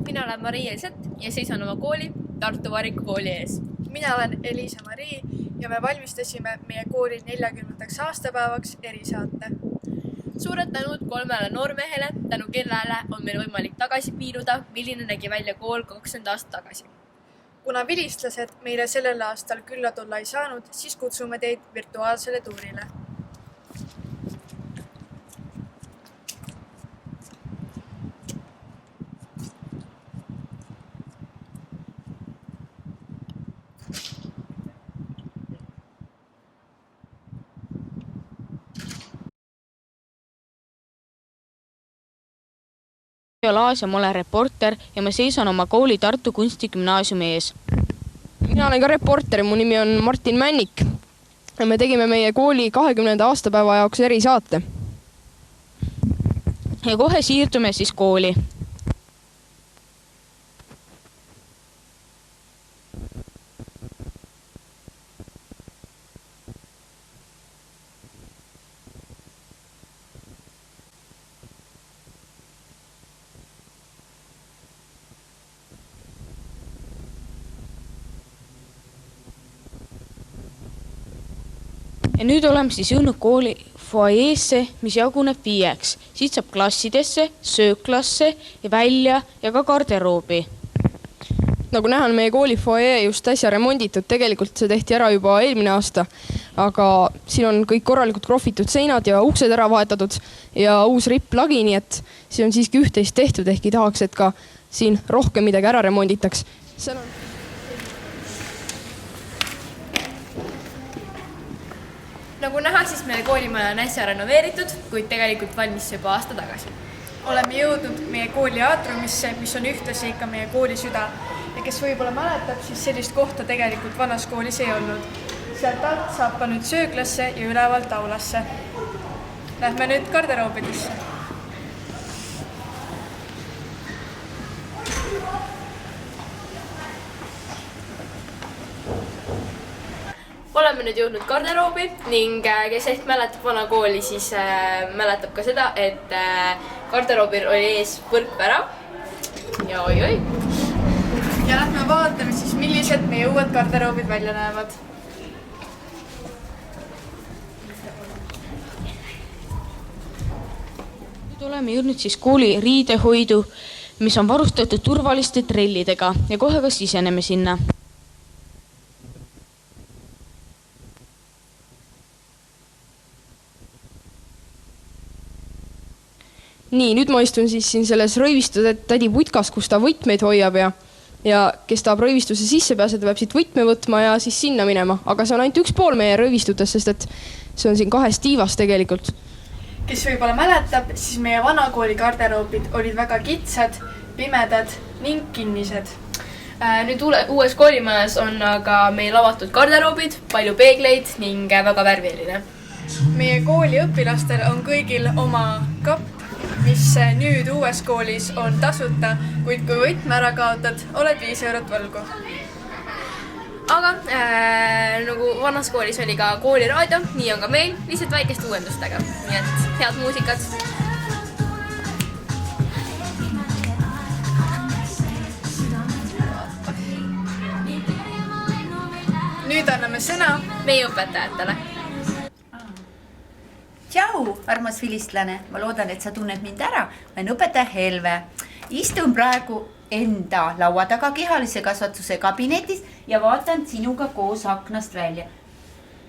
Mina olen Maria Elset ja seisan oma kooli Tartu Variku kooli ees. Mina olen Elisa-Marii ja me valmistasime meie kooli 40. aastapäevaks erisaate. Suured tänud 3 noormehele, tänu kellele on meil võimalik tagasi piiluda, milline nägi välja kool 20 aastat tagasi. Kuna vilistlased meile sellel aastal külla tulla ei saanud, siis kutsume teid virtuaalsele tuurile. Laas ja ma olen reporter ja ma seisan oma kooli Tartu Kunstigümnaasiumi ees. Mina olen ka reporter, mu nimi on Martin Männik. Me tegime meie kooli 20. aastapäeva jaoks erisaate. Ja kohe siirdume siis kooli. Ja nüüd oleme siis jõudnud kooli foajeesse, mis jaguneb 5. Siit saab klassidesse, sööklasse ja välja ja ka garderoobi. Nagu näha, on meie kooli foajee just äsja remonditud. Tegelikult see tehti ära juba eelmine aasta, aga siin on kõik korralikult krohvitud seinad ja uksed ära vahetatud ja uus ripplagi, nii et siin on siiski üht-teist tehtud, ehkki tahaks, et ka siin rohkem midagi ära remonditaks. Nagu näha, siis meie koolimaja on äsja renoveeritud, kuid tegelikult valmis juba aasta tagasi. Oleme jõudnud meie kooli aatriumisse, mis on ühtlasi ka meie kooli süda. Ja kes võib-olla mäletab, siis sellist kohta tegelikult vanas koolis ei olnud. Sealt alt saab ka nüüd sööklasse ja ülevalt aulasse. Lähme nüüd garderoobidesse. Oleme nüüd jõudnud garderoobi ning kes ehk mäletab vana kooli, siis mäletab ka seda, et garderoobil oli ees võrkvärav. Ja oi-oi. Ja lähme vaatame siis, millised meie uued garderoobid välja näevad. Nüüd oleme jõudnud siis kooli riidehoidu, mis on varustatud turvaliste trellidega ja kohe ka siseneme sinna. Nii, nüüd ma istun siis siin selles rõivistuse tädi putkas, kus ta võtmeid hoiab ja kes tahab rõivistuse sisse pääseda, peab siit võtme võtma ja siis sinna minema. Aga see on ainult üks pool meie rõivistutest, sest et see on siin 2 tiivas tegelikult. Kes võib-olla mäletab, siis meie vanakooli garderoobid olid väga kitsad, pimedad ning kinnised. Nüüd uues koolimajas on aga meil avatud garderoobid, palju peegleid ning väga värviline. Meie kooli õpilastel on kõigil oma kapp, mis nüüd uues koolis on tasuta, kuid kui võtme ära kaotad, oled 5 eurot võlgu. Aga nagu vanas koolis oli ka kooliraadio, nii on ka meil lihtsalt väikeste uuendustega. Nii et head muusikat! Nüüd anname sõna meie õpetajatele. Tšau, armas vilistlane. Ma loodan, et sa tunned mind ära. Ma olen õpetaja Helve. Istun praegu enda laua taga kehalise kasvatuse kabinetis ja vaatan sinuga koos aknast välja.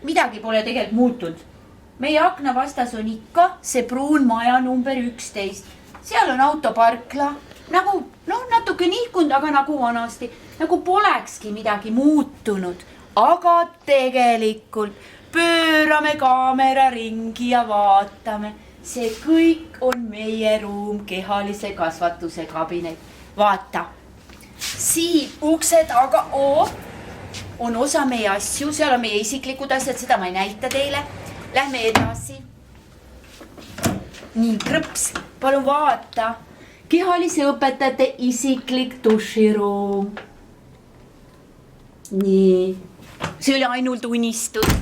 Midagi pole tegelikult muutunud. Meie akna vastas on ikka see pruun maja number 11. Seal on autoparkla. Nagu, natuke nihkund, aga nagu vanasti. Nagu polekski midagi muutunud. Aga tegelikult pöörame kaamera ringi ja vaatame. See kõik on meie ruum, kehalise kasvatuse kabinet. Vaata, siin ukse taga on osa meie asju, seal on meie isiklikud asjad, seda ma ei näita teile. Lähme edasi. Nii, krõps, palun vaata. Kehalise õpetajate isiklik duširuum. Nii, see oli ainult unistus.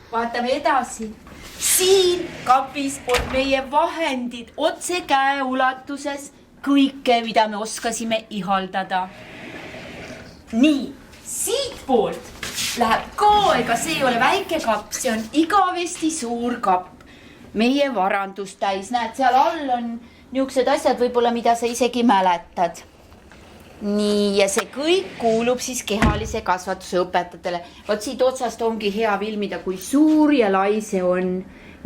Vaatame edasi. Siin kapis on meie vahendid otse käe ulatuses. kõike, mida me oskasime ihaldada. Nii, siitpoolt läheb ka, ega see ei ole väike kapp, see on igavesti suur kapp. Meie varandus täis, näed, seal all on niisugused asjad võib-olla, mida sa isegi mäletad. Nii, ja see kõik kuulub siis kehalise kasvatuse õpetajatele. Vaat siit otsast ongi hea filmida, kui suur ja lai see on.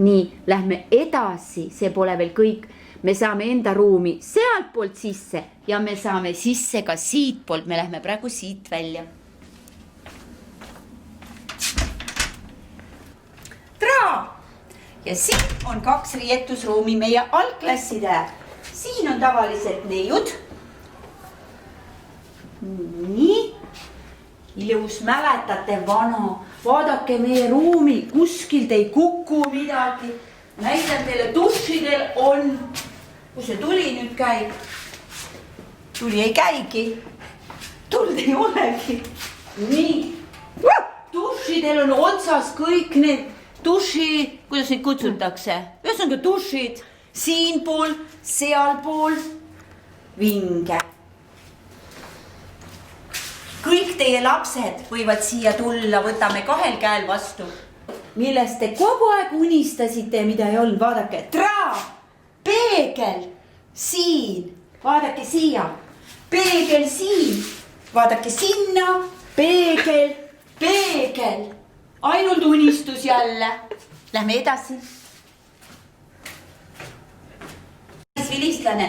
Nii, lähme edasi, see pole veel kõik. Me saame enda ruumi sealt poolt sisse ja me saame sisse ka siit poolt. Me lähme praegu siit välja. Traa! Ja siin on 2 riietusruumi meie algklasside. Siin on tavaliselt neiud. Nii, ilus, mäletate vana, vaadake meie ruumi, kuskilt ei kuku midagi. Näitan teile, dušidel on, kus see tuli nüüd käib? Tuli ei käigi, tuld ei olegi. Nii, dušidel on otsas kõik need duši, kuidas neid kutsutakse? Ühesõnaga dušid, siinpool, sealpool, vinge. Kõik teie lapsed võivad siia tulla, võtame 2 käel vastu. Millest te kogu aeg unistasite, mida ei olnud, vaadake, traa, peegel, siin, vaadake siia, peegel siin, vaadake sinna, peegel, peegel, ainult unistus jälle. Lähme edasi. Vilistlane,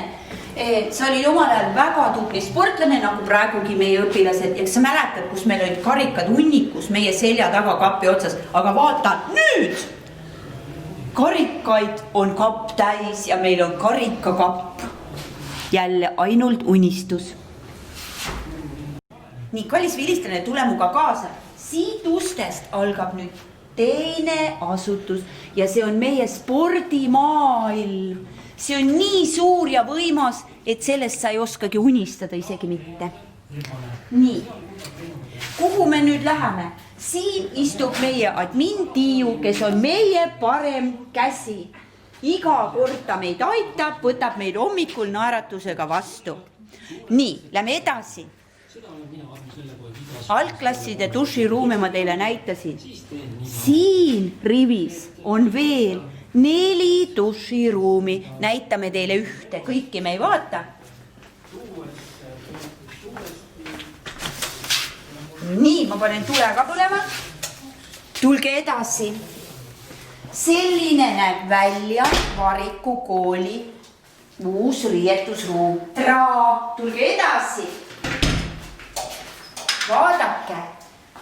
sa olid omal ajal väga tubli sportlane, nagu praegugi meie õpilased, ja sa mäletad, kus meil olid karikad hunnikus meie selja taga kapi otsas, aga vaata nüüd, karikaid on kapp täis ja meil on karikakapp, jälle ainult unistus. Nii, kallis vilistlane, tule muga kaasa, siit ustest algab nüüd teine asutus ja see on meie spordimaailm. See on nii suur ja võimas, et sellest sa ei oskagi unistada isegi mitte. Nii, kuhu me nüüd läheme? Siin istub meie admin Tiiu, kes on meie parem käsi. Iga kord ta meid aitab, võtab meid hommikul naeratusega vastu. Nii, lähme edasi. Algklasside duširuume ma teile näitasin. Siin rivis on veel 4 duširuumi. Näitame teile ühte, kõiki me ei vaata. Nii, ma panen tulega põlema. Tulge edasi. Selline näeb välja Variku kooli uus riietusruum. Traa, tulge edasi. Vaadake.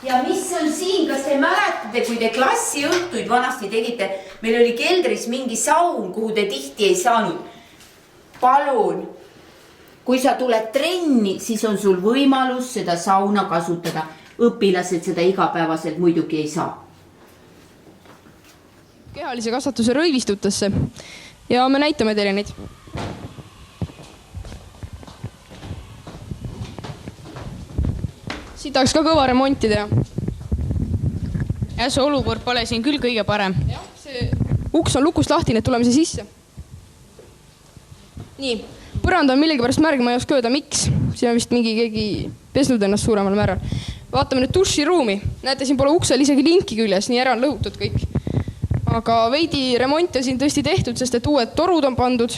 Ja mis on siin, kas te mäletate, kui te klassiõhtuid vanasti tegite, meil oli keldris mingi saun, kuhu te tihti ei saanud. Palun, kui sa tuled trenni, siis on sul võimalus seda sauna kasutada. Õpilased seda igapäevaselt muidugi ei saa. Kehalise kasvatuse rõivistutesse ja me näitame teile neid. Siit tahaks ka kõva remonti teha. Ja see olukord pole siin küll kõige parem. Jah, see uks on lukust lahti, nii et tuleme siia sisse. Nii, põrand on millegipärast märg, ma ei oska öelda, miks. Siin on vist keegi pesnud ennast suuremal määral. Vaatame nüüd duširuumi. Näete, siin pole uksel isegi linki küljes, nii ära on lõhutud kõik. Aga veidi remonti on siin tõesti tehtud, sest et uued torud on pandud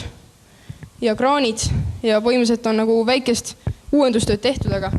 ja kraanid ja põhimõtteliselt on nagu väikest uuendustööd tehtud, aga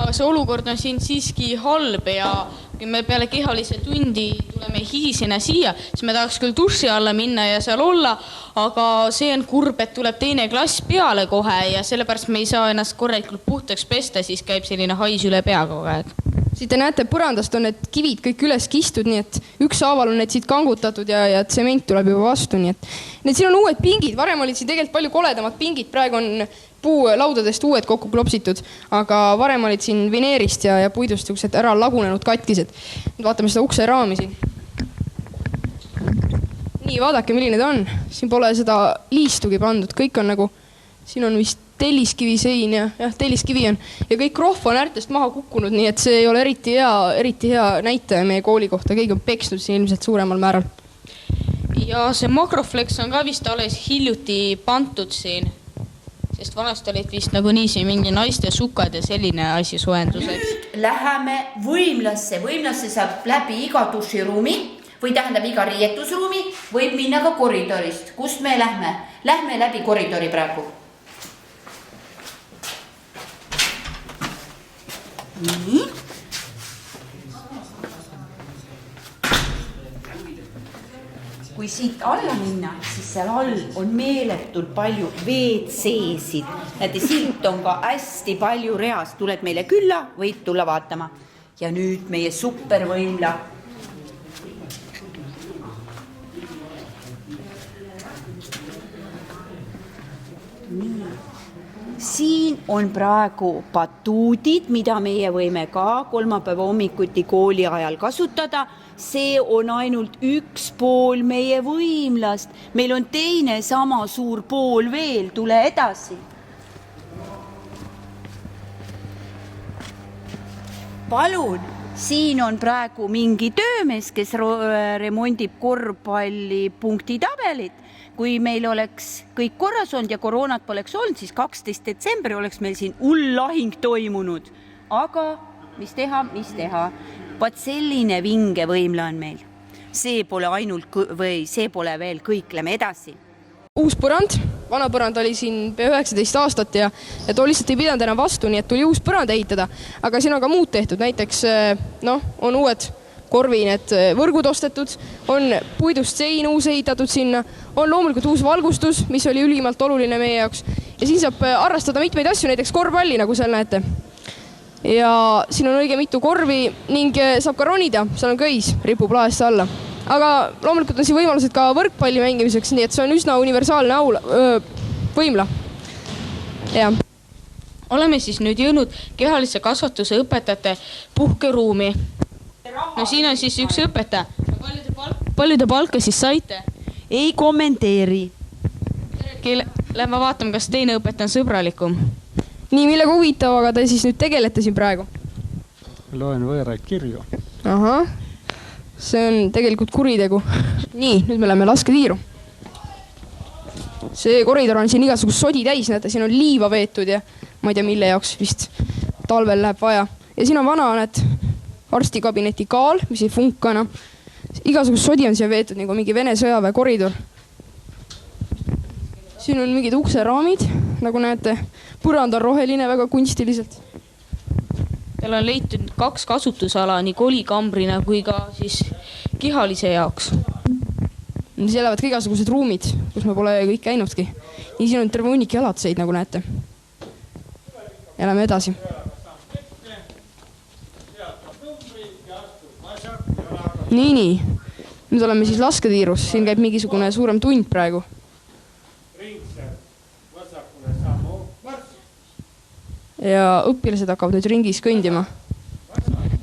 see olukord on siin siiski halb ja kui me peale kehalise tundi tuleme higisena siia, siis me tahaks küll duši alla minna ja seal olla, aga see on kurb, et tuleb teine klass peale kohe ja sellepärast me ei saa ennast korralikult puhtaks pesta, siis käib selline hais üle pea kogu aeg. Siit te näete, põrandast on need kivid kõik üles kistud, nii et ükshaaval on need siit kangutatud ja tsement tuleb juba vastu, nii et siin on uued pingid, varem olid siin tegelikult palju koledamad pingid, praegu on puulaudadest uued kokku klopsitud, aga varem olid siin vineerist ja puidust ära lagunenud katkised. Nüüd vaatame seda ukse raami siin. Nii, vaadake, milline ta on. Siin pole seda liistugi pandud, kõik on nagu, siin on vist telliskivi sein ja telliskivi on ja kõik rohv on äärtest maha kukkunud, nii et see ei ole eriti hea näitaja meie kooli kohta, keegi on peksnud siin ilmselt suuremal määral. Ja see Makroflex on ka vist alles hiljuti pandud siin. sest vanasti olid vist nagunii siin mingi naiste sukad ja selline asi soojenduseks. Nüüd läheme võimlasse. Võimlasse saab läbi iga duširuumi või tähendab iga riietusruumi, võib minna ka koridorist. Kust me lähme? Lähme läbi koridori praegu. Nii. Kui siit alla minna, siis seal all on meeletult palju WC-sid. Näete, siit on ka hästi palju reas. Tuled meile külla, võid tulla vaatama. Ja nüüd meie supervõimla. Nii. Siin on praegu batuudid, mida meie võime ka kolmapäeva hommikuti kooli ajal kasutada. See on ainult üks pool meie võimlast. Meil on teine sama suur pool veel. Tule edasi. Palun, siin on praegu mingi töömees, kes remondib korvpalli punktitabelit. Kui meil oleks kõik korras olnud ja koroonat poleks olnud, siis 12. detsembri oleks meil siin lahing toimunud. Aga mis teha? Vaat selline vinge võimla on meil. See pole veel kõik, lähme edasi. Uus põrand, vana põrand oli siin 19 aastat ja too lihtsalt ei pidanud enam vastu, nii et tuli uus põrand ehitada. Aga siin on ka muud tehtud, näiteks on uued korvi need võrgud ostetud, on puidust sein uus ehitatud sinna, on loomulikult uus valgustus, mis oli ülimalt oluline meie jaoks. Ja siin saab arvestada mitmeid asju, näiteks korvpalli, nagu seal näete. Ja siin on õige mitu korvi ning saab ka ronida, seal on köis, ripub laest alla. Aga loomulikult on siin võimalused ka võrkpalli mängimiseks, nii et see on üsna universaalne võimla. Ja. Oleme siis nüüd jõudnud kehalise kasvatuse õpetajate puhkeruumi. No siin on siis üks õpetaja. Palju te palka siis saite? Ei kommenteeri. Lähme vaatame, kas teine õpetaja on sõbralikum. Nii, millega huvitav, aga te siis nüüd tegelete siin praegu? Loen võõraid kirju. Aha, see on tegelikult kuritegu. Nii, nüüd me läheme lasketiiru. See koridor on siin igasugust sodi täis, näete, siin on liiva veetud ja ma ei tea, mille jaoks vist talvel läheb vaja. Ja siin on vana arstikabineti kaal, mis ei funka enam. Igasugust sodi on siia veetud, nagu mingi Vene sõjaväe koridor. Siin on mingid ukseraamid, nagu näete. Põrand on roheline väga kunstiliselt. Teil on leitud 2 kasutusala nii kolikambrina kui ka siis kehalise jaoks. Siin elavad ka igasugused ruumid, kus me pole kõik käinudki. Nii siin on terve hunnik jalatseid, nagu näete. Ja lähme edasi. Nii. Nüüd oleme siis lasketiirus. Siin käib mingisugune suurem tund praegu. Ja õpilased hakkavad nüüd ringis kõndima.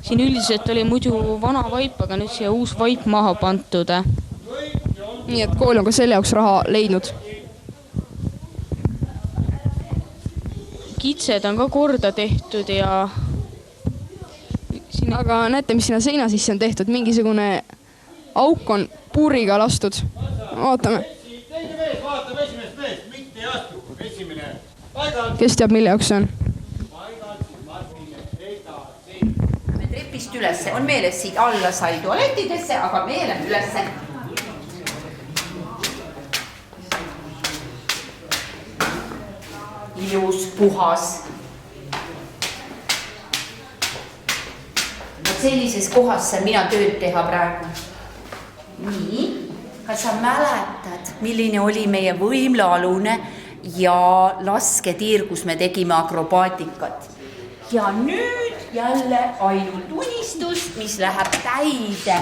Siin üldiselt oli muidu vana vaip, aga nüüd siia uus vaip maha pantud. Nii et kool on ka selle jaoks raha leidnud. Kitsed on ka korda tehtud ja... Aga näete, mis sinna seina sisse on tehtud. Mingisugune auk on puuriga lastud. Vaatame. Kes teab, mille jaoks see on? Trepist ülesse. On meeles siit alla sai tualettidesse, aga me lähme ülesse. Ilus, puhas. Sellises kohas saan mina tööd teha praegu. Nii, kas sa mäletad, milline oli meie võimlaalune ja lasketiir, kus me tegime akrobaatikat? Ja nüüd jälle ainult unistus, mis läheb täide.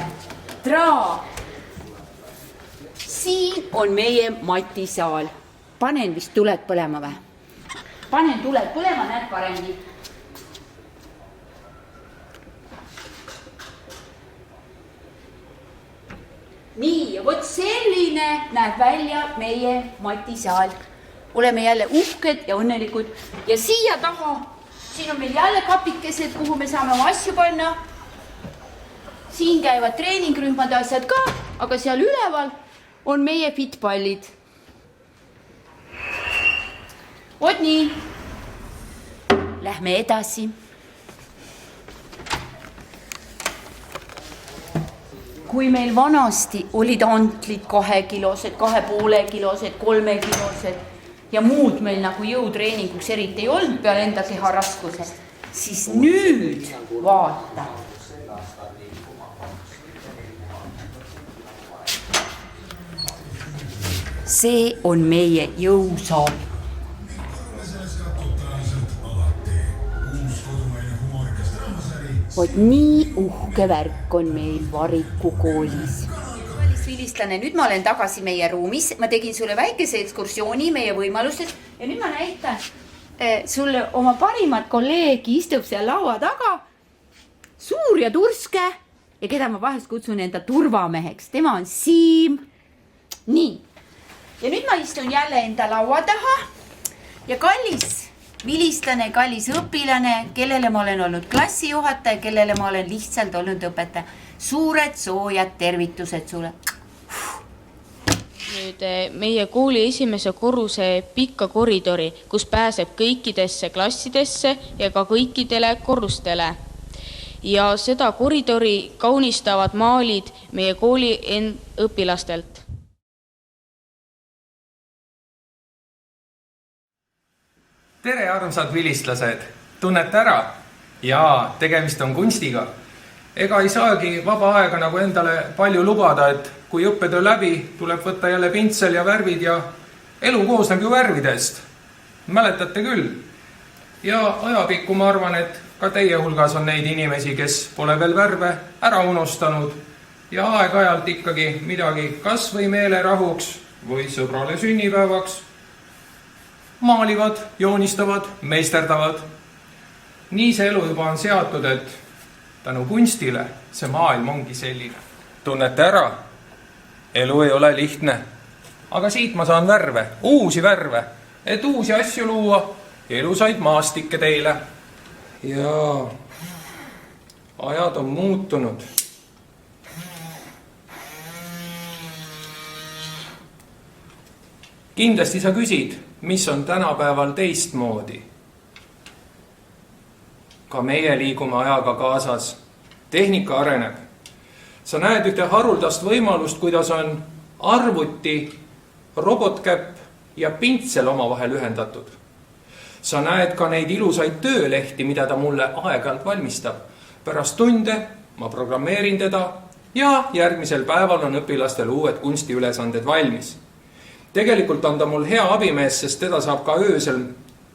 Siin on meie matisaal. Panen vist tuled põlema või? Panen tuled põlema, näed paremini. Nii, ja võt selline näeb välja meie matisaal. Oleme jälle uhked ja õnnelikud. Ja siia taha, siin on meil jälle kapikesed, kuhu me saame oma asju panna. Siin käivad treeningrühmade asjad ka, aga seal üleval on meie fitpallid. vot nii. Lähme edasi. Kui meil vanasti olid antlid 2-kilosed, 2,5-kilosed, 3-kilosed ja muud meil nagu jõutreeninguks eriti ei olnud peale enda keha raskuse, siis nüüd vaata. See on meie jõusaal. Vot nii uhke värk on meil Variku koolis. Kallis vilistlane, nüüd ma olen tagasi meie ruumis. Ma tegin sulle väikese ekskursiooni meie võimalustes ja nüüd ma näitan sulle oma parimat kolleegi istub seal laua taga. Suur ja turske ja keda ma vahest kutsun enda turvameheks. Tema on Siim. Nii. Ja nüüd ma istun jälle enda laua taha ja kallis vilistlane, kallis õpilane, kellele ma olen olnud klassijuhataja, kellele ma olen lihtsalt olnud õpetaja. Suured soojad tervitused sulle. Nüüd meie kooli esimese korruse pikka koridori, kus pääseb kõikidesse klassidesse ja ka kõikidele korrustele. Ja seda koridori kaunistavad maalid meie kooli õpilastelt. Tere, armsad vilistlased! Tunnete ära? Jaa, tegemist on kunstiga. Ega ei saagi vaba aega nagu endale palju lubada, et kui õppetöö läbi, tuleb võtta jälle pintsel ja värvid ja elu koosneb ju värvidest. Mäletate küll? Ja ajapikku ma arvan, et ka teie hulgas on neid inimesi, kes pole veel värve ära unustanud ja aeg-ajalt ikkagi midagi kas või meelerahuks või sõbrale sünnipäevaks maalivad, joonistavad, meisterdavad. Nii see elu juba on seatud, et tänu kunstile see maailm ongi selline. Tunnete ära? Elu ei ole lihtne. Aga siit ma saan värve, uusi värve, et uusi asju luua, elusaid maastikke teile. Ja ajad on muutunud. Kindlasti sa küsid, mis on tänapäeval teistmoodi. Ka meie liigume ajaga kaasas. Tehnika areneb. Sa näed ühte haruldast võimalust, kuidas on arvuti, robotkäpp ja pintsel omavahel ühendatud. Sa näed ka neid ilusaid töölehti, mida ta mulle aeg-ajalt valmistab. Pärast tunde ma programmeerin teda ja järgmisel päeval on õpilastel uued kunstiülesanded valmis. Tegelikult on ta mul hea abimees, sest teda saab ka öösel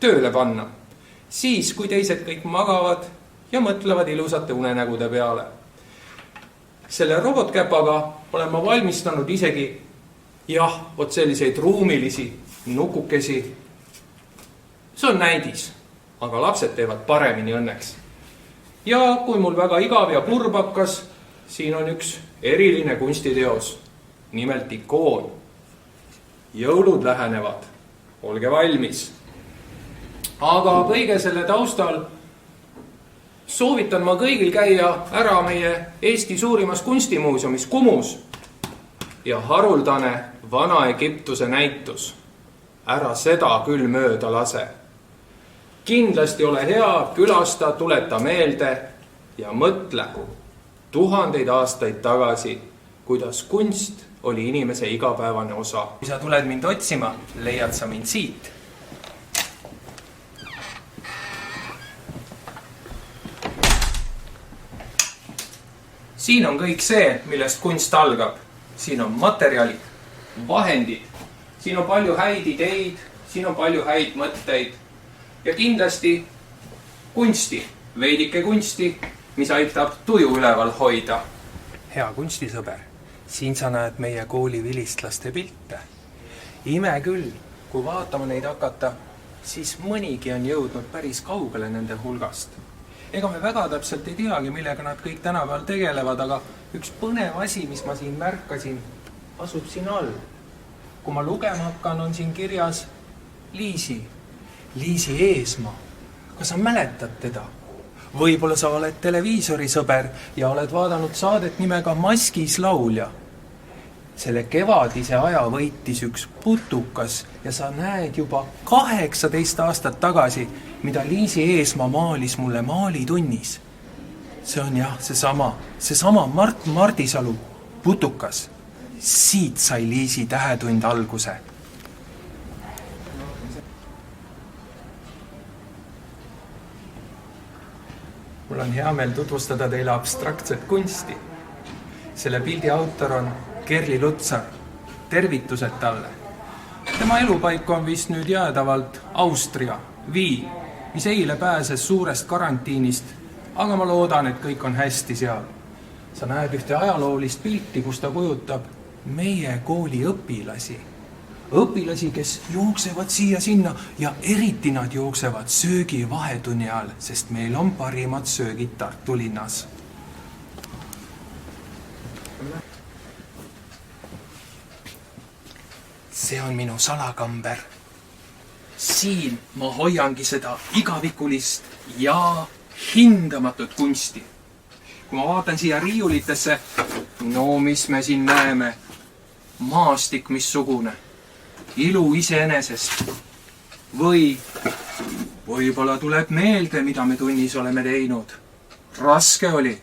tööle panna. Siis, kui teised kõik magavad ja mõtlevad ilusate unenägude peale. Selle robotkäpaga olen ma valmistanud isegi, vot selliseid ruumilisi nukukesi. See on näidis, aga lapsed teevad paremini õnneks. Ja kui mul väga igav ja kurb hakkas, siin on üks eriline kunstiteos, nimelt ikoon. Jõulud lähenevad, olge valmis. Aga kõige selle taustal soovitan ma kõigil käia ära meie Eesti suurimas kunstimuuseumis Kumus ja haruldane Vana-Egiptuse näitus. Ära seda küll mööda lase. Kindlasti ole hea, külasta, tuleta meelde ja mõtle 1000 aastaid tagasi, kuidas kunst oli inimese igapäevane osa. Kui sa tuled mind otsima, leiad sa mind siit. Siin on kõik see, millest kunst algab. Siin on materjalid, vahendid. Siin on palju häid ideid, siin on palju häid mõtteid. Ja kindlasti kunsti, veidike kunsti, mis aitab tuju üleval hoida. Hea kunstisõber. Siin sa näed meie kooli vilistlaste pilte. Ime küll, kui vaatama neid hakata, siis mõnigi on jõudnud päris kaugele nende hulgast. Ega me väga täpselt ei teagi, millega nad kõik tänapäeval tegelevad, aga üks põnev asi, mis ma siin märkasin, asub siin all. Kui ma lugema hakkan, on siin kirjas Liisi Eesmaa. Kas sa mäletad teda? Võib-olla sa oled televiisorisõber ja oled vaadanud saadet nimega Maskis laulja. selle kevadise aja võitis üks putukas ja sa näed juba 18 aastat tagasi, mida Liisi Eesmaa maalis mulle maalitunnis. See on jah, seesama Mart Mardisalu putukas. Siit sai Liisi tähetund alguse. Mul on hea meel tutvustada teile abstraktset kunsti. Selle pildi autor on Kerli Lutsar. Tervitused talle. Tema elupaik on vist nüüd jäädavalt Austria, Viin, mis eile pääses suurest karantiinist, aga ma loodan, et kõik on hästi seal. Sa näed ühte ajaloolist pilti, kus ta kujutab meie kooli õpilasi. Õpilasi, kes jooksevad siia-sinna ja eriti nad jooksevad söögi vahetunni all, sest meil on parimad söögid Tartu linnas. See on minu salakamber. Siin ma hoiangi seda igavikulist ja hindamatut kunsti. Kui ma vaatan siia riiulitesse, no mis me siin näeme? Maastik missugune. Ilu iseenesest. Või võib-olla tuleb meelde, mida me tunnis oleme teinud. Raske oli,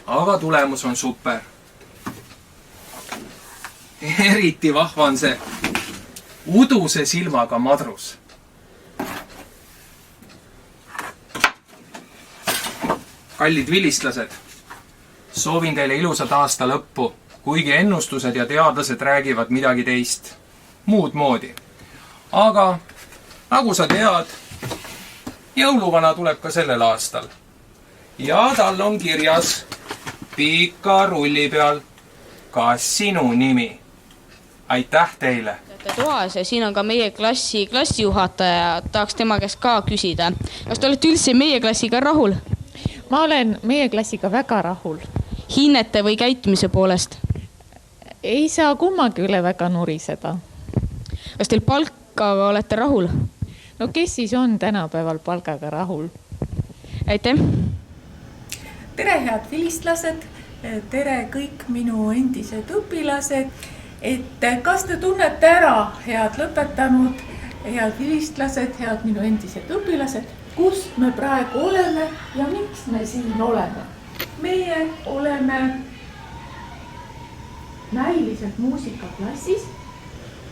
aga tulemus on super. Eriti vahva on see uduse silmaga madrus. Kallid vilistlased, soovin teile ilusat aasta lõppu, kuigi ennustused ja teadlased räägivad midagi teist. Muud moodi. Aga nagu sa tead, jõuluvana tuleb ka sellel aastal. Ja tal on kirjas pika rulli peal ka sinu nimi. Aitäh teile! Toas ja siin on ka meie klassijuhataja, tahaks tema käest ka küsida. Kas te olete üldse meie klassiga rahul? Ma olen meie klassiga väga rahul. Hinnete või käitumise poolest? Ei saa kummagi üle väga nuriseda. Kas teil palkaga olete rahul? No kes siis on tänapäeval palkaga rahul? Aitäh! Tere, head vilistlased! Tere kõik minu endised õpilased! Et kas te tunnete ära, head lõpetanud, head vilistlased, head minu endised õpilased, kus me praegu oleme ja miks me siin oleme? Meie oleme näiliselt muusikaklassis,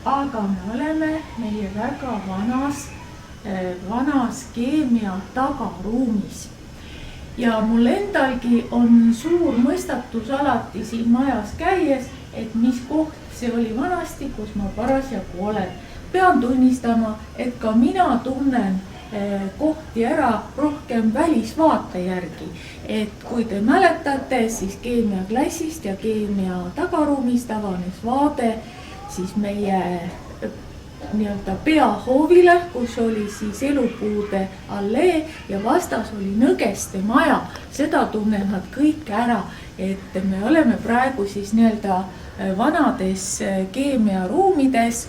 aga me oleme meie väga vanas keemia tagaruumis. Ja mul endalgi on suur mõistatus alati siin majas käies, et mis koht see oli vanasti, kus ma parasjagu olen. Pean tunnistama, et ka mina tunnen kohti ära rohkem välisvaate järgi. Et kui te mäletate, siis keemiaklassist ja keemia tagaruumist avanes vaade siis meie nii-öelda peahoovile, kus oli siis elupuude allee ja vastas oli Nõgeste maja. Seda tunnen nad kõik ära, et me oleme praegu siis nii-öelda vanades keemiaruumides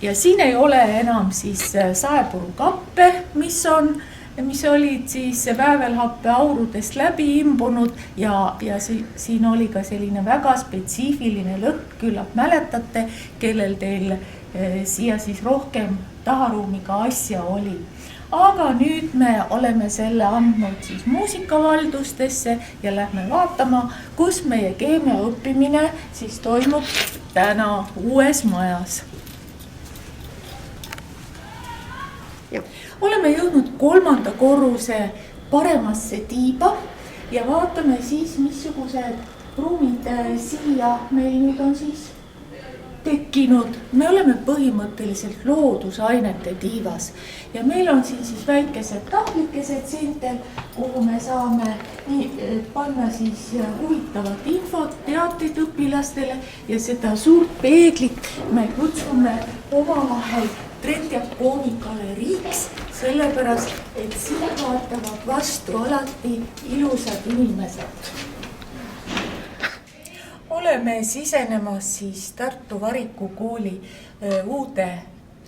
ja siin ei ole enam siis saepurukappe, mis olid siis väävelhappe aurudest läbi imbunud ja siin oli ka selline väga spetsiifiline lõhn, küllap mäletate, kellel teil siia siis rohkem taharuumiga asja oli. Aga nüüd me oleme selle andnud siis muusikavaldustesse ja lähme vaatama, kus meie keemia õppimine siis toimub täna uues majas. Ja oleme jõudnud 3. korruse paremasse tiiba ja vaatame siis, missugused ruumid siia meil nüüd on siis tekkinud. Me oleme põhimõtteliselt loodusainete tiivas ja meil on siin siis väikesed tahvlikesed seintel, kuhu me saame panna siis huvitavat infot, teateid õpilastele ja seda suurt peeglit me kutsume omavahel Trendjapoonika galeriiks, sellepärast, et siin vaatavad vastu alati ilusad inimesed. Oleme sisenemas siis Tartu Variku kooli uude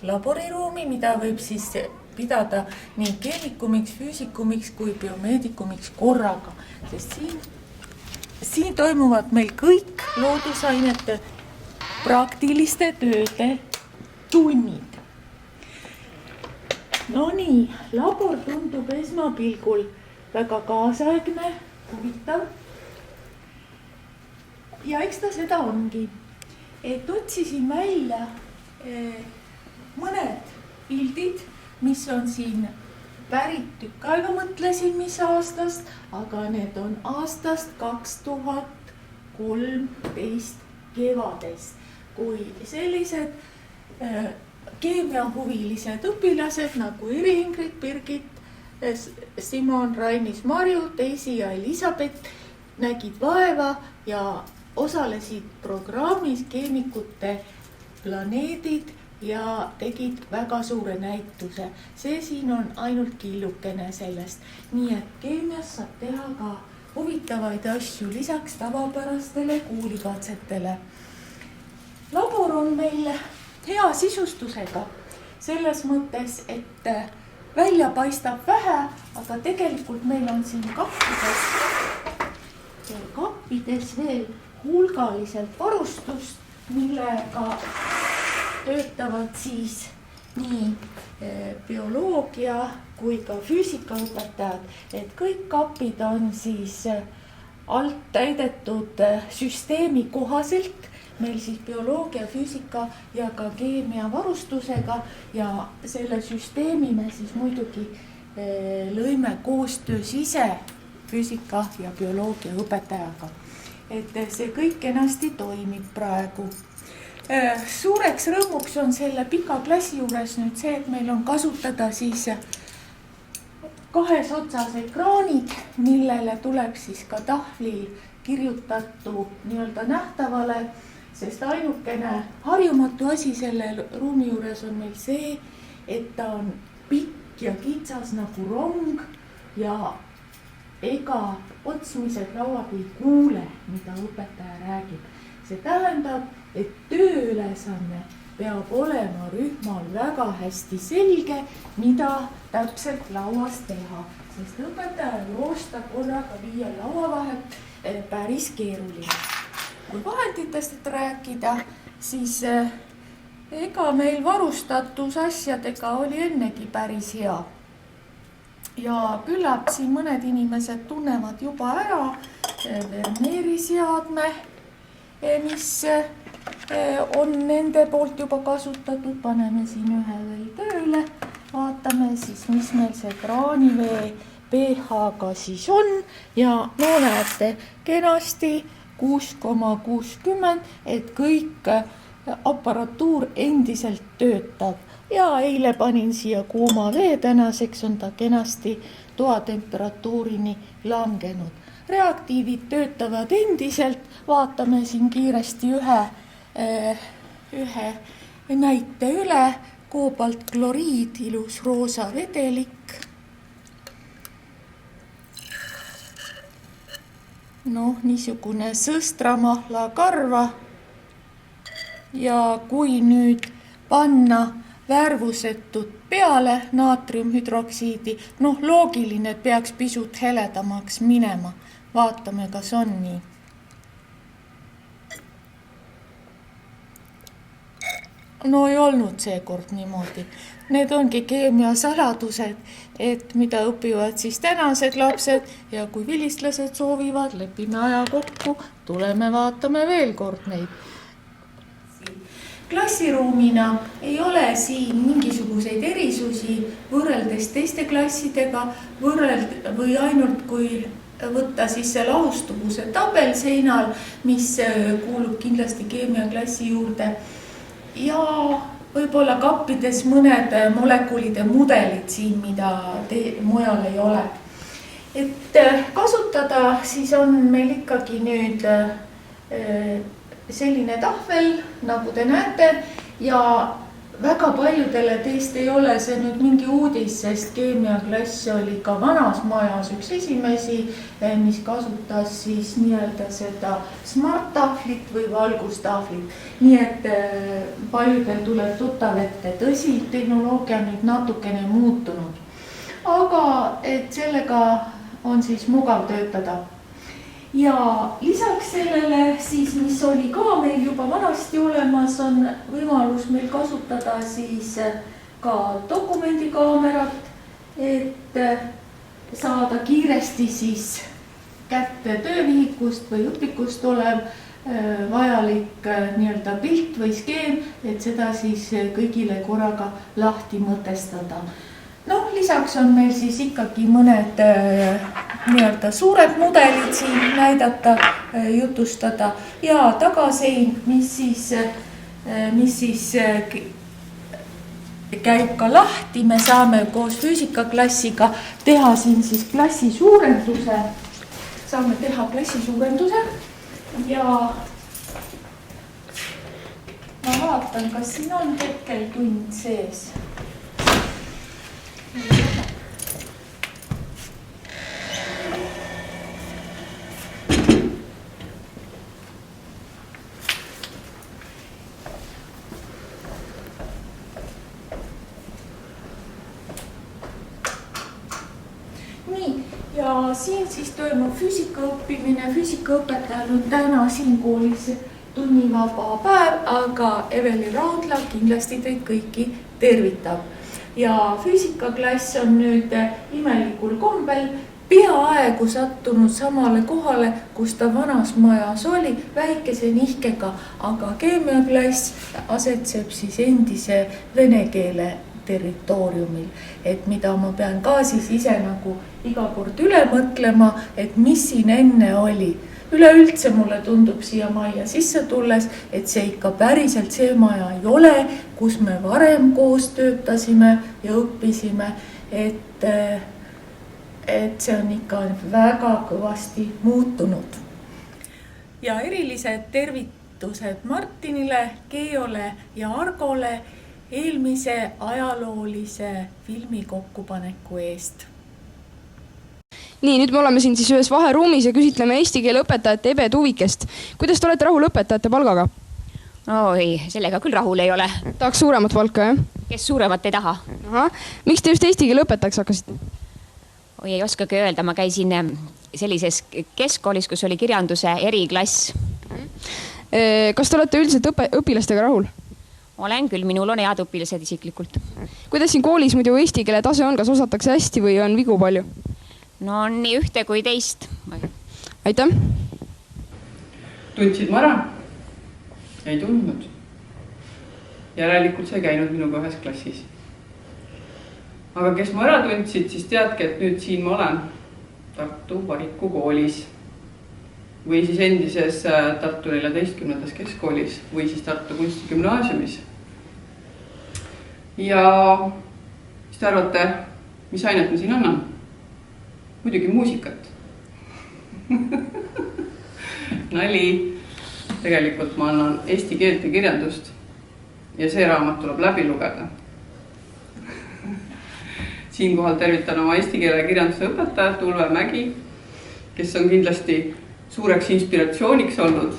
laboriruumi, mida võib siis pidada nii keemikumiks, füüsikumiks kui biomeedikumiks korraga. Sest siin toimuvad meil kõik loodusainete praktiliste tööde tunnid. No nii, labor tundub esmapilgul väga kaasaegne, huvitav. Ja eks ta seda ongi, et otsisin välja mõned pildid, mis on siin pärit tükk aega, mõtlesin, mis aastast, aga need on aastast 2013 kevadest, kui sellised keemiahuvilised õpilased nagu Iri-Ingrid, Birgit, Simon, Rainis, Marju, Daisy ja Elisabeth nägid vaeva ja osalesid programmis Keemikute planeedid ja tegid väga suure näituse. See siin on ainult killukene sellest. Nii et keemias saab teha ka huvitavaid asju lisaks tavapärastele kuulikatsetele. Labor on meil hea sisustusega selles mõttes, et välja paistab vähe, aga tegelikult meil on siin kappides veel hulgaliselt varustust, millega töötavad siis nii bioloogia kui ka füüsikaõpetajad, et kõik kapid on siis alt täidetud süsteemi kohaselt, meil siis bioloogia, füüsika ja ka keemia varustusega ja selle süsteemi me siis muidugi lõime koostöös ise füüsika ja bioloogia õpetajaga. Et see kõik kenasti toimib praegu. Suureks rõõmuks on selle pika klassi juures nüüd see, et meil on kasutada siis kahes otsas ekraanid, millele tuleb siis ka tahvlil kirjutatu nii-öelda nähtavale, sest ainukene harjumatu asi selle ruumi juures on meil see, et ta on pikk ja kitsas nagu rong ja ega otsimised lauad ei kuule, mida õpetaja räägib. See tähendab, et tööülesanne peab olema rühmal väga hästi selge, mida täpselt lauas teha, sest õpetaja joosta korraga viia laua vahelt päris keeruline. Kui vahenditest rääkida, siis ega meil varustatus asjadega oli ennegi päris hea. Ja küllap siin mõned inimesed tunnevad juba ära Vermeeri seadme, mis on nende poolt juba kasutatud. Paneme siin ühe veel tööle. Vaatame siis, mis meil see kraanivee pH-ga siis on. Ja no näete kenasti 6,60, et kõik aparatuur endiselt töötab. Ja eile panin siia kuuma vee, tänaseks on ta kenasti toatemperatuurini langenud. Reaktiivid töötavad endiselt, vaatame siin kiiresti ühe näite üle. Koobaltkloriid, ilus roosa vedelik. Noh, niisugune sõstramahla karva. Ja kui nüüd panna värvusetud peale naatriumhüdroksiidi, noh loogiline, et peaks pisut heledamaks minema. Vaatame, kas on nii. No ei olnud seekord niimoodi. Need ongi keemiasaladused, et mida õpivad siis tänased lapsed ja kui vilistlased soovivad, lepime aja kokku, tuleme vaatame veel kord neid. Klassiruumina ei ole siin mingisuguseid erisusi võrreldes teiste klassidega või ainult kui võtta siis see lahustuvuse tabel seinal, mis kuulub kindlasti keemiaklassi juurde ja võib-olla kappides mõned molekulide mudelid siin, mida mujal ei ole. Et kasutada siis on meil ikkagi nüüd selline tahvel, nagu te näete, ja väga paljudele teist ei ole see nüüd mingi uudis, sest keemiaklass oli ka vanas majas üks esimesi, mis kasutas siis nii-öelda seda smart-tahvlit või valgustahvlit. Nii et paljudel tuleb tuttav ette, tõsi, tehnoloogia on nüüd natukene muutunud. Aga et sellega on siis mugav töötada. ja lisaks sellele siis, mis oli ka meil juba vanasti olemas, on võimalus meil kasutada siis ka dokumendikaamerat, et saada kiiresti siis kätte töövihikust või õpikust olev vajalik nii-öelda pilt või skeem, et seda siis kõigile korraga lahti mõtestada. Noh, lisaks on meil siis ikkagi mõned nii-öelda suured mudelid siin näidata, jutustada ja tagasein, mis siis käib ka lahti. Me saame koos füüsikaklassiga teha siin siis klassi suurenduse. Saame teha klassi suurenduse ja ma vaatan, kas siin on hetkel tund sees. Nii, ja siin siis toimub füüsika õppimine. Füüsikaõpetajal on täna siin koolis tunnivaba päev, aga Eveli Raudla kindlasti teid kõiki tervitab. Ja füüsikaklass on nüüd imelikul kombel peaaegu sattunud samale kohale, kus ta vanas majas oli, väikese nihkega, aga keemiaklass asetseb siis endise vene keele territooriumil, et mida ma pean ka siis ise nagu iga kord üle mõtlema, et mis siin enne oli. Üleüldse mulle tundub siia majja sisse tulles, et see ikka päriselt see maja ei ole, kus me varem koos töötasime ja õppisime, et see on ikka väga kõvasti muutunud. Ja erilised tervitused Martinile, Geole ja Argole eelmise ajaloolise filmi kokkupaneku eest. Nii, nüüd me oleme siin siis ühes vaheruumis ja küsitleme eesti keele õpetajate Ebe Tuvikest. Kuidas te olete rahul õpetajate palgaga? Oi, sellega küll rahul ei ole. Tahaks suuremat palka, jah? Kes suuremat ei taha? Aha. Miks te just eesti keele õpetajaks hakkasite? Oi, ei oskagi öelda. Ma käisin sellises keskkoolis, kus oli kirjanduse eriklass. Kas te olete üldiselt õpilastega rahul? Olen küll, minul on head õpilased isiklikult. Kuidas siin koolis muidu eesti keele tase on? Kas osatakse hästi või on vigu palju? No nii ühte kui teist. Aitäh! Tundsid ma ära? Ei tundnud. Järelikult sa ei käinud minuga ühes klassis. Aga kes ma ära tundsid, siis teadke, et nüüd siin ma olen Tartu Variku koolis või siis endises Tartu 14. keskkoolis või siis Tartu kunstigümnaasiumis. Ja mis te arvate, mis ainet ma siin annan? Muidugi muusikat. Nali. Tegelikult ma annan eesti keelt ja kirjandust ja see raamat tuleb läbi lugeda. Siinkohal tervitan oma eesti keele ja kirjanduse õpetajat Ulve Mägi, kes on kindlasti suureks inspiratsiooniks olnud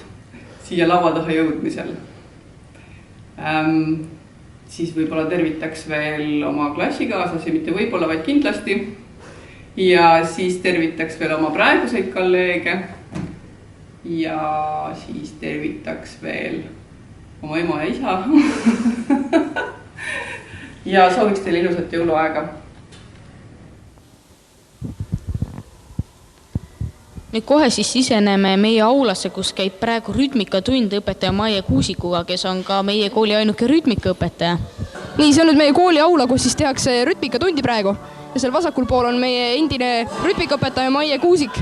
siia laua taha jõudmisel. Siis võib-olla tervitaks veel oma klassikaaslasi, mitte võib-olla, vaid kindlasti. Ja siis tervitaks veel oma praeguseid kolleege ja siis tervitaks veel oma ema ja isa ja sooviks teile ilusat jõuluaega. Nüüd kohe siis siseneme meie aulasse, kus käib praegu rütmikatund õpetaja Maie Kuusikuga, kes on ka meie kooli ainuke rütmikaõpetaja. Nii, see on nüüd meie kooli aula, kus siis tehakse rütmikatundi praegu. Ja seal vasakul pool on meie endine rütmikaõpetaja Maie Kuusik.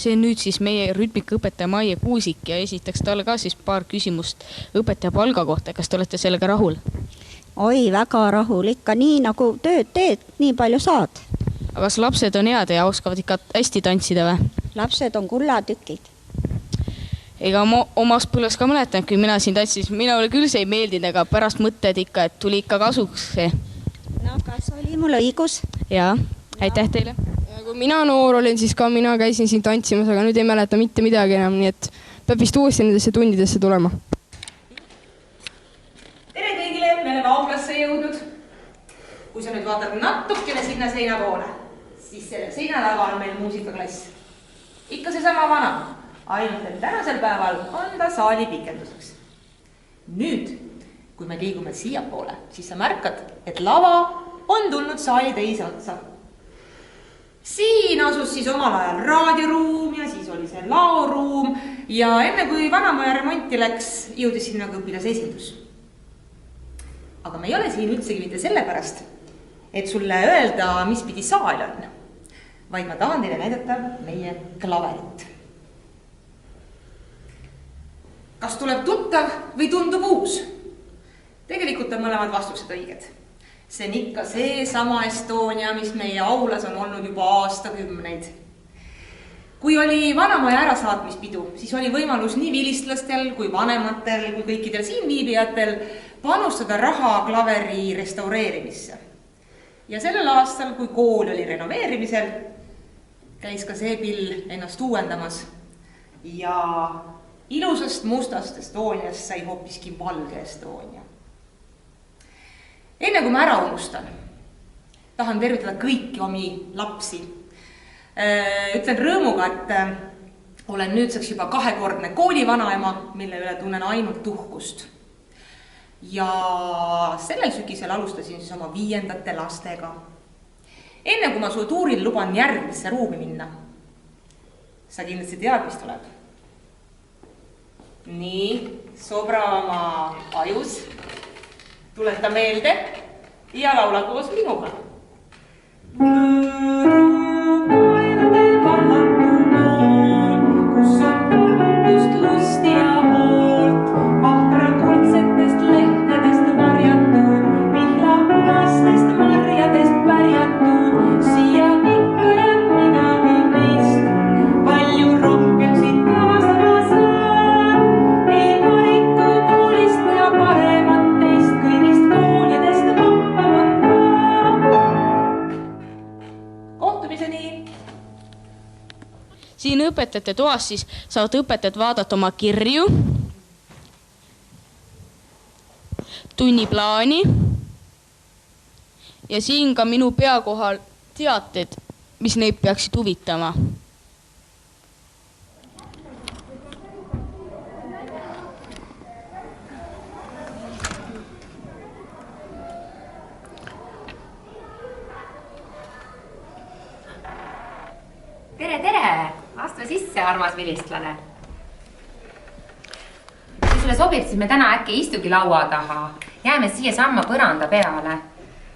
See on nüüd siis meie rütmikaõpetaja Maie Kuusik ja esitaks talle ka siis paar küsimust õpetaja palga kohta. Kas te olete sellega rahul? Oi, väga rahul. Ikka nii nagu tööd teed, nii palju saad. aga kas lapsed on head ja oskavad ikka hästi tantsida või? Lapsed on kullatükid. Ega ma omas põlves ka mäletan, kui mina siin tantsis, minule küll see ei meeldinud, aga pärast mõtted ikka, et tuli ikka kasuks see. No kas oli mul õigus? Jaa, aitäh teile. Ja kui mina noor olin, siis ka mina käisin siin tantsimas, aga nüüd ei mäleta mitte midagi enam, nii et peab vist uuesti nendesse tundidesse tulema. Tere kõigile, me oleme A-klasse jõudnud. Kui sa nüüd vaatad natukene sinna seina poole, siis selle seina taga on meil muusikaklass. Ikka seesama vana, ainult et tänasel päeval on ta saali pikenduseks. Nüüd, kui me liigume siia poole, siis sa märkad, et lava on tulnud saali teise otsa. Siin asus siis omal ajal raadioruum ja siis oli see laoruum ja enne kui vanamaja remonti läks, jõudis sinna ka õpilasesindus. Aga me ei ole siin üldsegi mitte sellepärast, et sulle öelda, mis pidi saal on, vaid ma tahan teile näidata meie klaverit. Kas tuleb tuttav või tundub uus? Tegelikult on mõlemad vastused õiged. See on ikka see sama Estonia, mis meie aulas on olnud juba aastakümneid. Kui oli vanamaja ärasaatmispidu, siis oli võimalus nii vilistlastel kui vanematel kui kõikidel siin viibijatel panustada raha klaveri restaureerimisse. Ja sellel aastal, kui kool oli renoveerimisel, käis ka see pill ennast uuendamas ja ilusast mustast Estoniast sai hoopiski valge Estonia. Enne kui ma ära unustan, tahan tervitada kõiki omi lapsi. Ütlen rõõmuga, et olen nüüdseks juba 2-kordne koolivanaema, mille üle tunnen ainult tuhkust. Ja sellel sügisel alustasin siis oma 5. lastega. Enne kui ma su tuuril luban järgmisse ruumi minna, sa kindlasti tead, mis tuleb. Nii, sobra oma ajus. Tuleta meelde ja laula koos minuga. Kus on kuulutust, lusti ja hoolt, vahtra kuldsetest lehtedest varjatud, vihla punastest marjadest pärjatud, siia ikka jääb midagi meist, palju rohkem siit kaasa saan, ei varitu koolist ja paremat teist kõigist koolidest vappamat ka. Kohtumiseni! Siin õpetajate toas siis saavad õpetajad vaadata oma kirju, tunniplaani ja siin ka minu pea kohal teated, mis neid peaksid huvitama. Tere, tere! Astu sisse, armas vilistlane. Kui sulle sobib, siis me täna äkki istugi laua taha. Jääme siia samma põranda peale.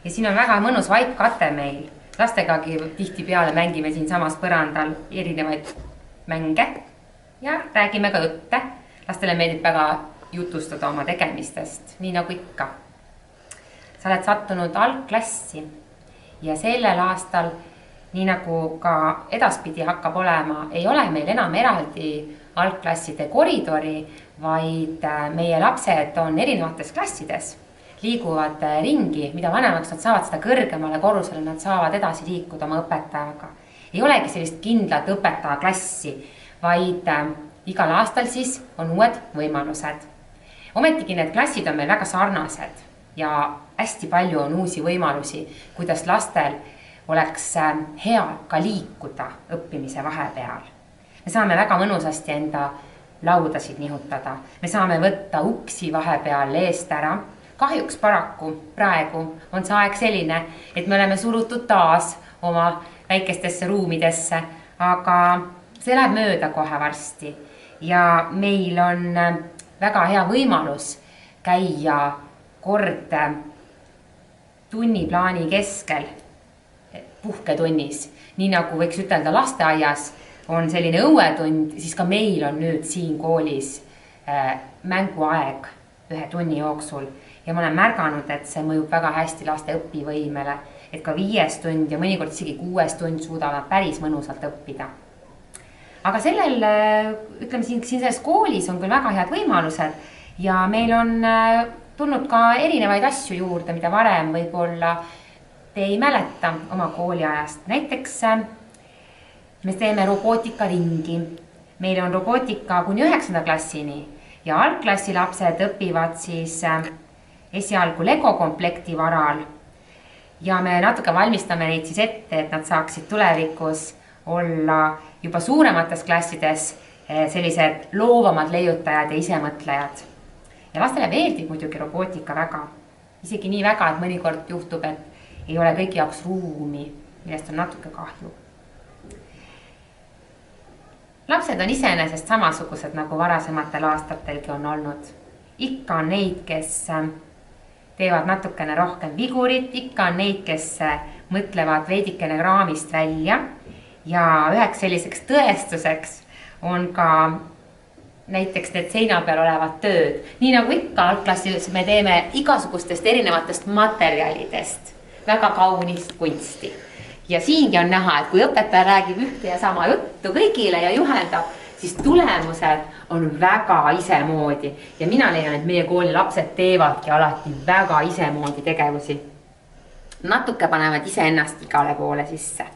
Ja siin on väga mõnus vaikkate meil. Lastegagi tihti peale mängime siin samas põrandal erinevaid mänge. Ja räägime ka õtte. Lastele meeldib väga jutustada oma tegemistest, nii nagu ikka. Sa oled sattunud algklassi ja sellel aastal nii nagu ka edaspidi hakkab olema, ei ole meil enam eraldi algklasside koridori, vaid meie lapsed on erinevates klassides, liiguvad ringi, mida vanemaks nad saavad, seda kõrgemale korrusele nad saavad edasi liikuda oma õpetajaga. Ei olegi sellist kindlat õpetajaklassi, vaid igal aastal siis on uued võimalused. Ometigi need klassid on meil väga sarnased ja hästi palju on uusi võimalusi, kuidas lastel oleks hea ka liikuda õppimise vahepeal. Me saame väga mõnusasti enda laudasid nihutada. Me saame võtta uksi vahepeal eest ära. Kahjuks paraku praegu on see aeg selline, et me oleme surutud taas oma väikestesse ruumidesse, aga see läheb mööda kohe varsti. Ja meil on väga hea võimalus käia kord tunniplaani keskel puhketunnis, nii nagu võiks ütelda lasteaias on selline õuetund, siis ka meil on nüüd siin koolis mänguaeg 1 tunni jooksul ja ma olen märganud, et see mõjub väga hästi laste õpivõimele et ka 5. tund ja mõnikord isegi 6. tund suudavad päris mõnusalt õppida. Aga sellel, ütleme siin selles koolis on küll väga head võimalused ja meil on tulnud ka erinevaid asju juurde, mida varem võib-olla te ei mäleta oma kooliajast. Näiteks me teeme robootikaringi. Meil on robootika kuni 9. klassini ja algklassi lapsed õpivad siis esialgu Lego komplekti varal ja me natuke valmistame neid siis ette, et nad saaksid tulevikus olla juba suuremates klassides sellised loovamad leiutajad ja isemõtlejad. Ja lastele meeldib muidugi robootika väga. Isegi nii väga, et mõnikord juhtub, et ei ole kõigi jaoks ruumi, millest on natuke kahju. Lapsed on iseenesest samasugused nagu varasematel aastatelgi on olnud. Ikka on neid, kes teevad natukene rohkem vigurit, ikka on neid, kes mõtlevad veidikene raamist välja ja üheks selliseks tõestuseks on ka näiteks need seina peal olevad tööd. Nii nagu ikka algklassis me teeme igasugustest erinevatest materjalidest väga kaunist kunsti. Ja siingi on näha, et kui õpetaja räägib ühte ja sama juttu kõigile ja juhendab, siis tulemused on väga isemoodi. Ja mina leian, et meie kooli lapsed teevadki alati väga isemoodi tegevusi. Natuke panevad ise ennast igale poole sisse.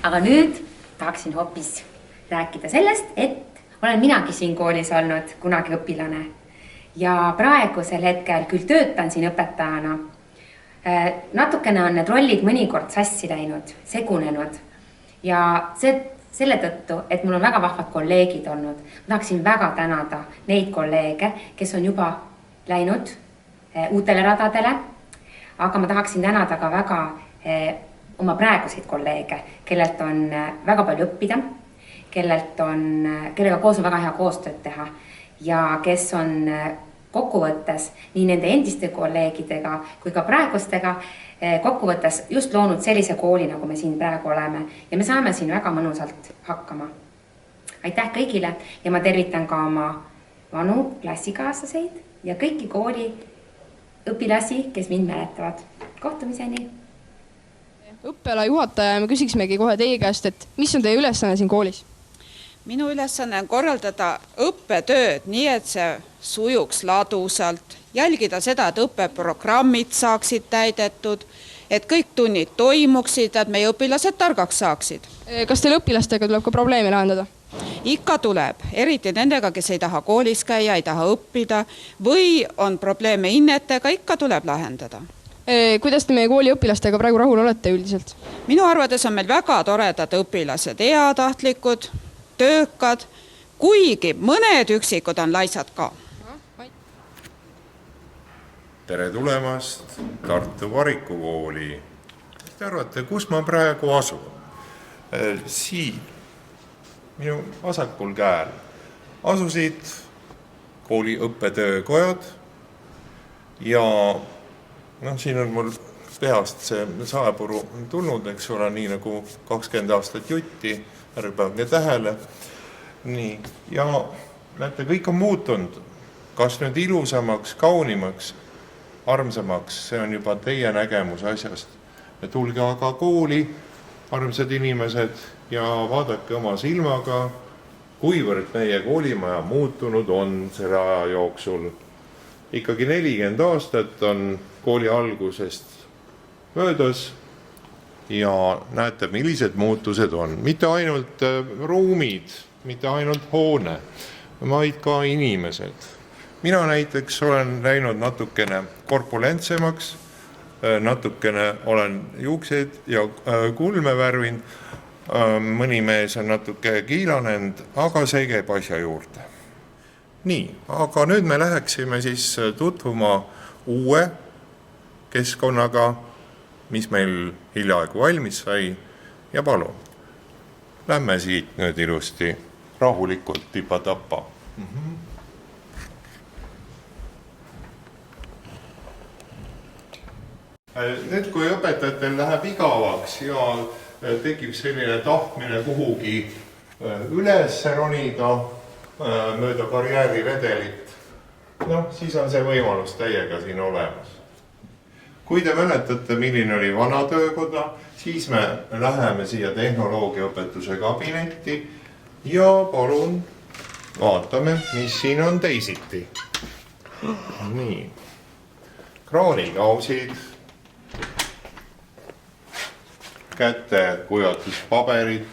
Aga nüüd tahaksin hoopis rääkida sellest, et olen minagi siin koolis olnud kunagi õpilane. Ja praegusel hetkel küll töötan siin õpetajana. Natukene on need rollid mõnikord sassi läinud, segunenud. Ja selle tõttu, et mul on väga vahvad kolleegid olnud. Ma tahaksin väga tänada neid kolleege, kes on juba läinud uutele radadele. Aga ma tahaksin tänada ka väga oma praeguseid kolleege, kellelt on väga palju õppida, kellega koos on väga hea koostööd teha ja kes on kokkuvõttes nii nende endiste kolleegidega kui ka praegustega kokkuvõttes just loonud sellise kooli, nagu me siin praegu oleme ja me saame siin väga mõnusalt hakkama. Aitäh kõigile ja ma tervitan ka oma vanu klassikaaslaseid ja kõiki kooli õpilasi, kes mind mäletavad. Kohtumiseni! Õppeala juhataja, me küsiksimegi kohe teie käest, et mis on teie ülesanne siin koolis? Minu ülesanne on korraldada õppetööd nii, et see sujuks ladusalt, jälgida seda, et õppeprogrammid saaksid täidetud, et kõik tunnid toimuksid, et meie õpilased targaks saaksid. Kas teil õpilastega tuleb ka probleemi lahendada? Ikka tuleb, eriti nendega, kes ei taha koolis käia, ei taha õppida või on probleeme hinnetega, ikka tuleb lahendada. Kuidas te meie kooli õpilastega praegu rahul olete üldiselt? Minu arvates on meil väga toredad õpilased, heatahtlikud, töökad, kuigi mõned üksikud on laisad ka. Tere tulemast Tartu Variku kooli. Te arvate, kus ma praegu asun? Siin, minu vasakul käel, asusid kooli õppetöökojad ja siin on mul peast see saepuru tulnud, eks ole, nii nagu 20 aastat jutti, ärge pange tähele. Nii, ja näete, kõik on muutunud. Kas nüüd ilusamaks, kaunimaks, armsamaks, see on juba teie nägemus asjast. Tulge aga kooli, armsad inimesed, ja vaadake oma silmaga, kuivõrd meie koolimaja muutunud on selle aja jooksul. Ikkagi 40 aastat on kooli algusest möödas ja näete, millised muutused on. Mitte ainult ruumid, mitte ainult hoone, vaid ka inimesed. Mina näiteks olen läinud natukene korpulentsemaks, natukene olen juukseid ja kulme värvinud, mõni mees on natuke kiilanenud, aga see käib asja juurde. Nii, aga nüüd me läheksime siis tutvuma uue keskkonnaga, mis meil hiljaaegu valmis sai ja palun. Lähme siit nüüd ilusti rahulikult tipa-tapa. Nüüd, kui õpetajatel läheb igavaks ja tekib selline tahtmine kuhugi üles ronida mööda karjääriredelit, noh, siis on see võimalus teiega siin olemas. Kui te mäletate, milline oli vana töökoda, siis me läheme siia tehnoloogiaõpetuse kabinetti ja palun vaatame, mis siin on teisiti. Nii, kraanikausid, käte kujatuspaberid.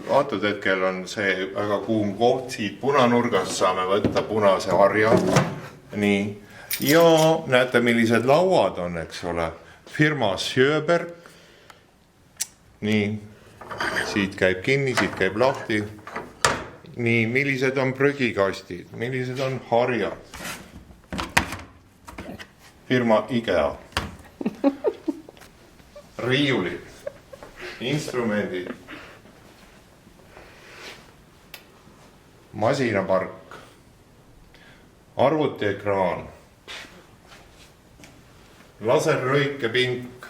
Antud hetkel on see väga kuum koht, siit punanurgast saame võtta punase harja. Nii, ja näete, millised lauad on, eks ole, firma Sjöberg. Nii, siit käib kinni, siit käib lahti. Nii, millised on prügikastid, millised on harjad? Firma IKEA. Riiulid, instrumendid, masinapark, arvutiekraan, laserlõikepink,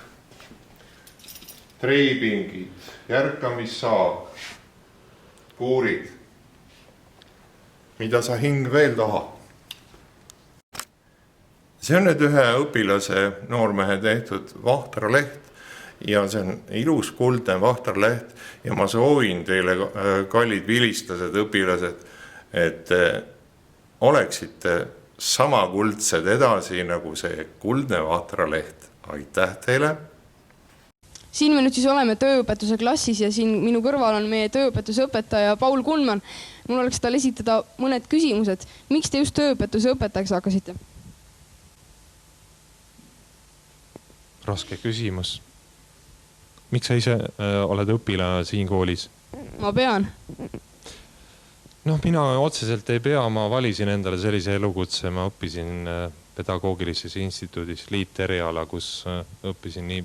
treipingid, järkamissaag, puurid. Mida sa hing veel tahad? See on nüüd ühe õpilase noormehe tehtud vahtraleht ja see on ilus kuldne vahtraleht ja ma soovin teile, kallid vilistased õpilased, et oleksite sama kuldsed edasi nagu see kuldne vahtraleht. Aitäh teile! Siin me nüüd siis oleme tööõpetuse klassis ja siin minu kõrval on meie tööõpetuse õpetaja Paul Kunman. Mul oleks tal esitada mõned küsimused. Miks te just tööõpetuse õpetajaks hakkasite? Raske küsimus. Miks sa ise oled õpilane siin koolis? Ma pean. Noh, mina otseselt ei pea, ma valisin endale sellise elukutse, ma õppisin pedagoogilises instituudis liiteriala, kus õppisin nii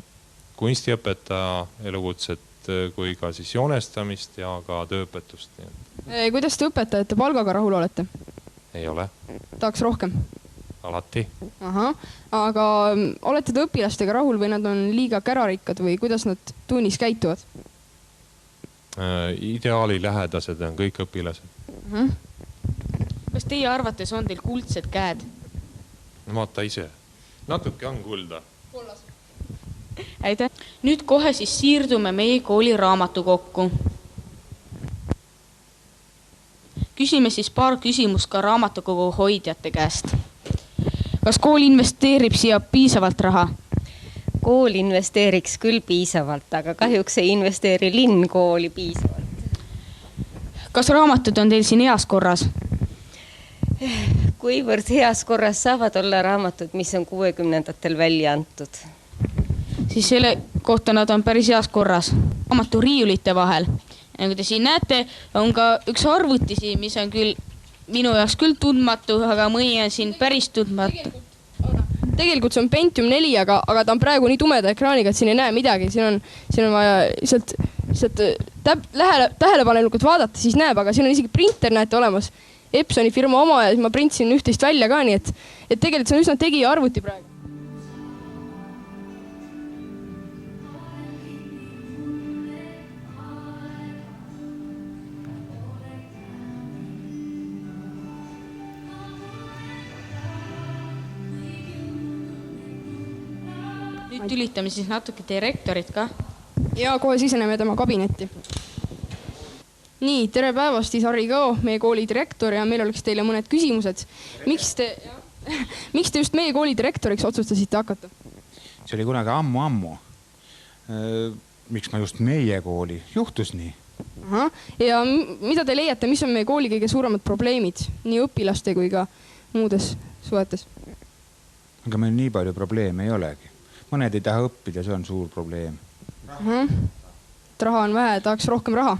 kunstiõpetaja elukutset kui ka siis joonestamist ja ka tööõpetust. Kuidas te õpetajate palgaga rahul olete? Ei ole. Tahaks rohkem? Alati. Aha, aga olete te õpilastega rahul või nad on liiga kärarikkad või kuidas nad tunnis käituvad? Ideaali lähedased on kõik õpilased. Kas teie arvates on teil kuldsed käed? Vaata ise. Natuke on kulda. Aitäh. Nüüd kohe siis siirdume meie kooli raamatukokku. Küsime siis paar küsimust ka raamatukogu hoidjate käest. Kas kool investeerib siia piisavalt raha? Kool investeeriks küll piisavalt, aga kahjuks ei investeeri linn kooli piisavalt. Kas raamatud on teil siin heas korras? Kuivõrd heas korras saavad olla raamatud, mis on 60-ndatel välja antud? Siis selle kohta nad on päris heas korras. Raamatu riiulite vahel. Nagu te siin näete, on ka üks arvutisi, mis on küll minu jaoks küll tundmatu, aga mõni on siin päris tundmatu. Tegelikult see on Pentium 4, aga ta on praegu nii tumeda ekraaniga, et siin ei näe midagi. Siin on vaja lihtsalt tähelepanelikult vaadata, siis näeb, aga siin on isegi printer näete olemas. Epsoni firma oma ja ma printsin üht-teist välja ka, nii et tegelikult see on üsna tegija arvuti praegu. Nüüd tülitame siis natuke direktorit ka. Ja kohe siseneme tema kabinetti. Nii, tere päevast, Harri Kao, meie kooli direktor ja meil oleks teile mõned küsimused. Miks te just meie kooli direktoriks otsustasite hakata? See oli kunagi ammu. Miks ma just meie kooli? Juhtus nii. Aha. Ja mida te leiate, mis on meie kooli kõige suuremad probleemid nii õpilaste kui ka muudes suhetes? Aga meil nii palju probleeme ei olegi. Mõned ei taha õppida, see on suur probleem. Raha on vähe, tahaks rohkem raha.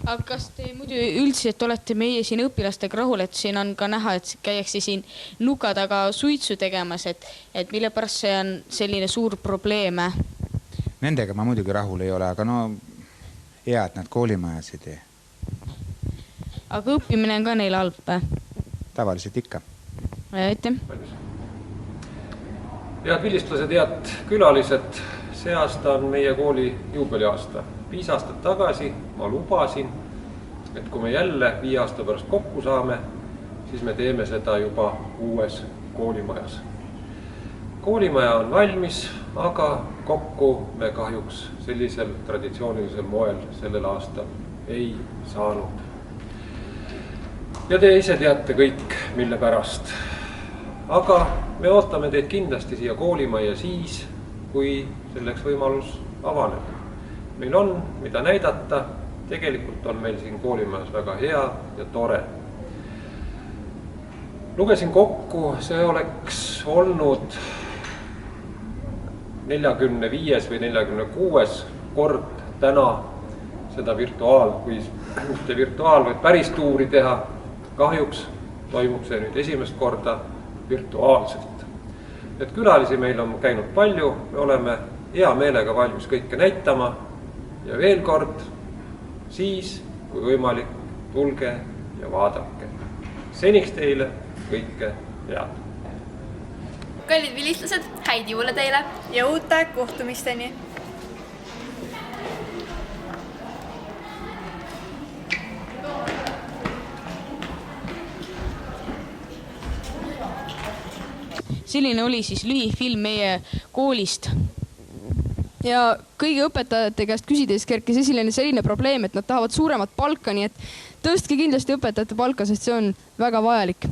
Aga kas te muidu üldiselt olete meie siin õpilastega rahul, et siin on ka näha, et käiakse siin nuka taga suitsu tegemas, et mille pärast see on selline suur probleem? Nendega ma muidugi rahul ei ole, aga no hea, et nad koolimajas ei tee. Aga õppimine on ka neil halb? Tavaliselt ikka. Aitäh. Head vilistlased, head külalised, see aasta on meie kooli juubeliaasta. 5 aastat tagasi ma lubasin, et kui me jälle 5 aasta pärast kokku saame, siis me teeme seda juba uues koolimajas. Koolimaja on valmis, aga kokku me kahjuks sellisel traditsioonilisel moel sellel aastal ei saanud. Ja te ise teate kõik, mille pärast. Aga me ootame teid kindlasti siia koolimaja siis, kui selleks võimalus avaneb. Meil on, mida näidata, tegelikult on meil siin koolimajas väga hea ja tore. Lugesin kokku, see oleks olnud 45. või 46. kord täna seda kui virtuaal- või päris tuuri teha. Kahjuks toimub see nüüd esimest korda virtuaalselt. Et külalisi meil on käinud palju, me oleme hea meelega valmis kõike näitama ja veel kord, siis kui võimalik, tulge ja vaadake. Seniks teile kõike head. Kallid vilistlased, häid jõule teile ja uute kohtumisteni! Selline oli siis lühifilm meie koolist. Ja kõigi õpetajate käest küsides kerkis esile selline probleem, et nad tahavad suuremat palka, nii et tõstke kindlasti õpetajate palka, sest see on väga vajalik.